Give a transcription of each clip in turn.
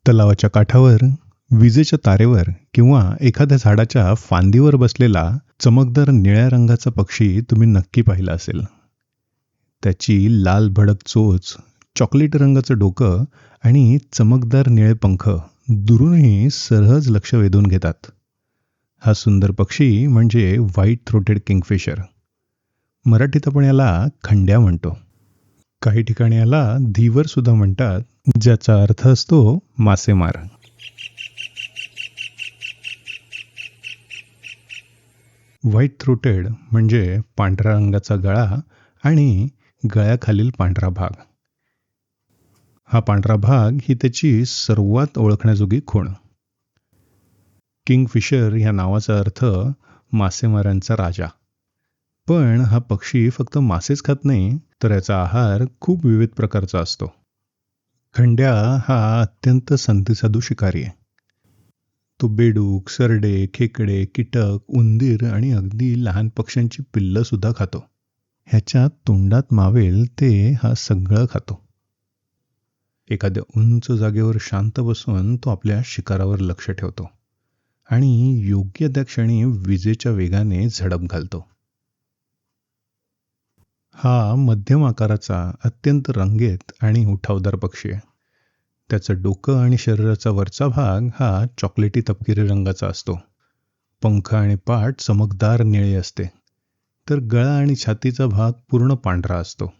तलावाच्या काठावर, विजेच्या तारेवर किंवा एखाद्या झाडाच्या फांदीवर बसलेला चमकदार निळ्या रंगाचा पक्षी तुम्ही नक्की पाहिला असेल. त्याची लाल भडक चोच, चॉकलेट रंगाचं डोकं आणि चमकदार निळे पंख दुरूनही सहज लक्ष वेधून घेतात. हा सुंदर पक्षी म्हणजे व्हाईट थ्रोटेड किंगफिशर. मराठीत आपण याला खंड्या म्हणतो. काही ठिकाणी याला धीवर सुद्धा म्हणतात, ज्याचा अर्थ असतो मासेमार. व्हाईट थ्रोटेड म्हणजे पांढऱ्या रंगाचा गळा आणि गळ्याखालील पांढरा भाग. हा पांढरा भाग ही त्याची सर्वात ओळखण्याजोगी खूण. किंगफिशर या नावाचा अर्थ मासेमारांचा राजा. पण हा पक्षी फक्त मासेच खात नाही, तर याचा आहार खूप विविध प्रकारचा असतो. खंड्या हा अत्यंत संधिसाधू शिकारी आहे. तो बेडूक, सरडे, खेकडे, कीटक, उंदीर आणि अगदी लहान पक्ष्यांची पिल्लं सुद्धा खातो. ह्याच्या तोंडात मावेल ते हा सगळं खातो. एखाद्या उंच जागेवर शांत बसून तो आपल्या शिकारावर लक्ष ठेवतो आणि योग्य त्या क्षणी विजेच्या वेगाने झडप घालतो. हा मध्यम आकाराचा, अत्यंत रंगीत आणि उठावदार पक्षी आहे. त्याचं डोकं आणि शरीराचा वरचा भाग हा चॉकलेटी तपकिरी रंगाचा असतो. पंख आणि पाठ चमकदार निळे असते, तर गळा आणि छातीचा भाग पूर्ण पांढरा असतो.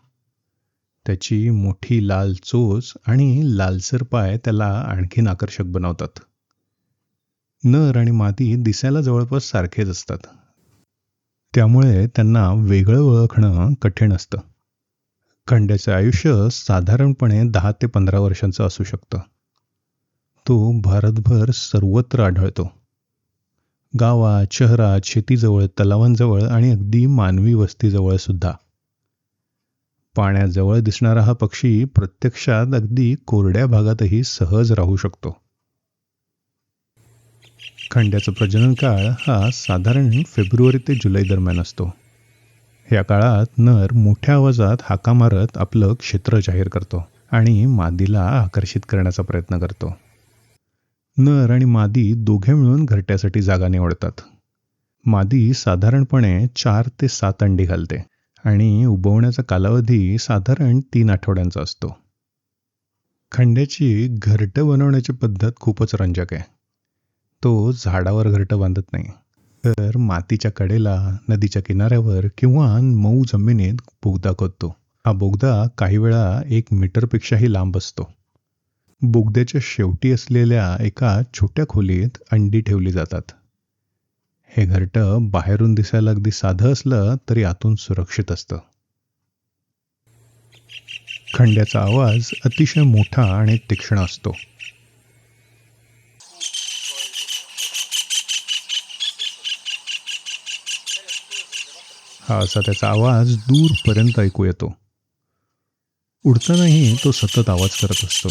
त्याची मोठी लाल चोच आणि लालसर पाय त्याला आणखीन आकर्षक बनवतात. नर आणि मादी दिसायला जवळपास सारखेच असतात, त्यामुळे त्यांना वेगळं ओळखणं कठीण असतं. खंड्याचं आयुष्य साधारणपणे 10 ते 15 वर्षांचं असू शकतं. तो भारतभर सर्वत्र आढळतो. गावात, शहरात, शेतीजवळ, तलावांजवळ आणि अगदी मानवी वस्तीजवळ सुद्धा. पाण्याजवळ दिसणारा हा पक्षी प्रत्यक्षात अगदी कोरड्या भागातही सहज राहू शकतो. खंड्याचा प्रजनन काळ हा साधारण फेब्रुवारी ते जुलै दरम्यान असतो. या काळात नर मोठ्या आवाजात हाका मारत आपलं क्षेत्र जाहीर करतो आणि मादीला आकर्षित करण्याचा प्रयत्न करतो. नर आणि मादी दोघे मिळून घरट्यासाठी जागा निवडतात. मादी साधारणपणे 4 ते 7 अंडी घालते आणि उबवण्याचा कालावधी साधारण 3 आठवड्यांचा असतो. खंड्याची घरटं बनवण्याची पद्धत खूपच रंजक आहे. तो झाडावर घरटं बांधत नाही, तर मातीच्या कडेला, नदीच्या किनाऱ्यावर किंवा मऊ जमिनीत बोगदा खोदतो. हा बोगदा काही वेळा 1 मीटरपेक्षाही लांब असतो. बोगद्याच्या शेवटी असलेल्या एका छोट्या खोलीत अंडी ठेवली जातात. हे घरटं बाहेरून दिसायला अगदी साधं असलं तरी आतून सुरक्षित असतं. खंड्याचा आवाज अतिशय मोठा आणि तीक्ष्ण असतो. हा असा त्याचा आवाज दूरपर्यंत ऐकू येतो. उडतानाही तो सतत आवाज करत असतो.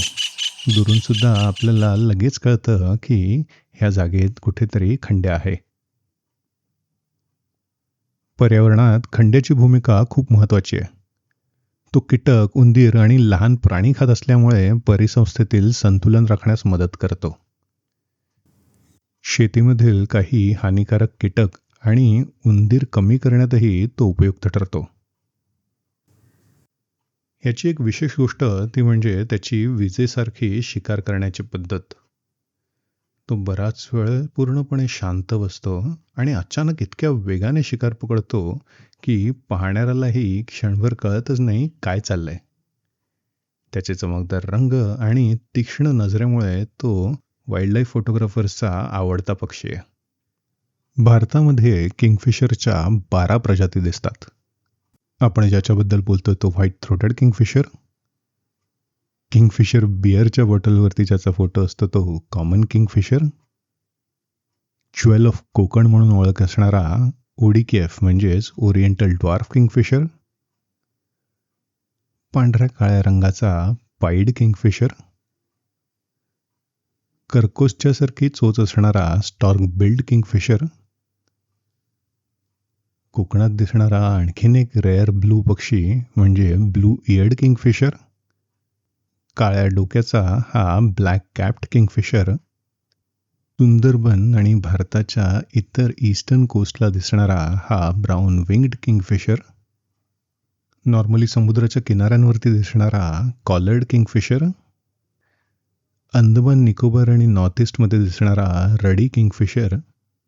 दुरून सुद्धा आपल्याला लगेच कळतं की ह्या जागेत कुठेतरी खंड्या आहे. पर्यावरणात खंड्याची भूमिका खूप महत्त्वाची आहे. तो कीटक, उंदीर आणि लहान प्राणी खात असल्यामुळे परिसंस्थेतील संतुलन राखण्यास मदत करतो. शेतीमधील काही हानिकारक कीटक आणि उंदीर कमी करण्यातही तो उपयुक्त ठरतो. याची एक विशेष गोष्ट ती म्हणजे त्याची विजेसारखी शिकार करण्याची पद्धत. तो बराच वेळ पूर्णपणे शांत बसतो आणि अचानक इतक्या वेगाने शिकार पकडतो की पाहणाऱ्यालाही क्षणभर कळतच नाही काय चाललंय. त्याचे चमकदार रंग आणि तीक्ष्ण नजरेमुळे तो वाईल्डलाईफ फोटोग्राफर्सचा आवडता पक्षी आहे. भारतामध्ये किंगफिशरच्या 12 प्रजाती दिसतात. आपण ज्याच्याबद्दल बोलतो तो व्हाईट थ्रोटेड किंगफिशर. किंगफिशर बिअरच्या बॉटलवरती ज्याचा फोटो असतो तो common Kingfisher. Jewel of Konkan म्हणून ओळख असणारा ओडीकेएफ म्हणजेच ओरिएंटल ड्वार्फ किंगफिशर. पांढऱ्या काळ्या रंगाचा पाईड किंगफिशर. कर्कोसच्या सारखी चोच असणारा स्टॉर्क बिल्ड किंगफिशर. कोकणात दिसणारा आणखीन एक रेअर ब्लू पक्षी म्हणजे ब्लू इयर्ड किंगफिशर. काळ्या डोक्याचा हा ब्लॅक कॅप्ड किंगफिशर, सुंदरबन आणि भारताच्या इतर ईस्टर्न कोस्टला दिसणारा हा ब्राऊन विंग्ड किंगफिशर, नॉर्मली समुद्राच्या किनाऱ्यांवरती दिसणारा कॉलर्ड किंगफिशर, अंदमान निकोबार आणि नॉर्थ ईस्टमध्ये दिसणारा रडी किंगफिशर,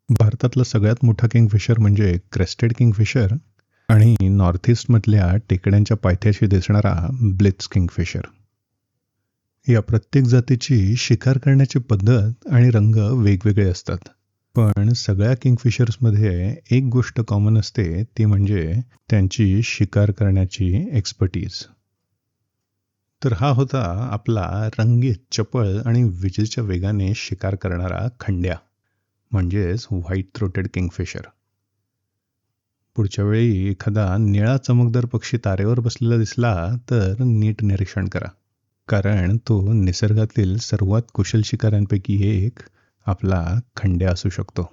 भारतातला सगळ्यात मोठा किंगफिशर म्हणजे क्रेस्टेड किंगफिशर आणि नॉर्थ ईस्टमधल्या टेकड्यांच्या पायथ्याशी दिसणारा ब्लिट्झ किंगफिशर. या प्रत्येक जातीची शिकार करण्याची पद्धत आणि रंग वेगवेगळे असतात. पण सगळ्या किंगफिशर्समध्ये एक गोष्ट कॉमन असते, ती म्हणजे त्यांची शिकार करण्याची एक्सपर्टीज. तर हा होता आपला रंगीत, चपळ आणि विजेच्या वेगाने शिकार करणारा खंड्या म्हणजेच व्हाईट थ्रोटेड किंगफिशर. पुढच्या वेळी एखादा निळा चमकदार पक्षी तारेवर बसलेला दिसला तर नीट निरीक्षण करा, कारण तो निसर्गातील सर्वात कुशल शिकाऱ्यांपैकी एक आपला खंड्या असू शकतो.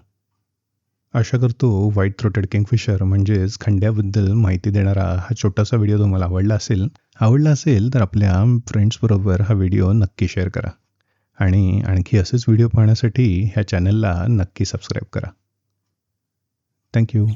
आशा करतो व्हाईट थ्रोटेड किंगफिशर म्हणजेच खंड्याबद्दल माहिती देणारा हा छोटासा व्हिडिओ तुम्हाला आवडला असेल तर आपल्या फ्रेंड्सबरोबर हा व्हिडिओ नक्की शेअर करा आणि आणखी असेच व्हिडिओ पाहण्यासाठी ह्या चॅनलला नक्की सबस्क्राईब करा. थँक्यू.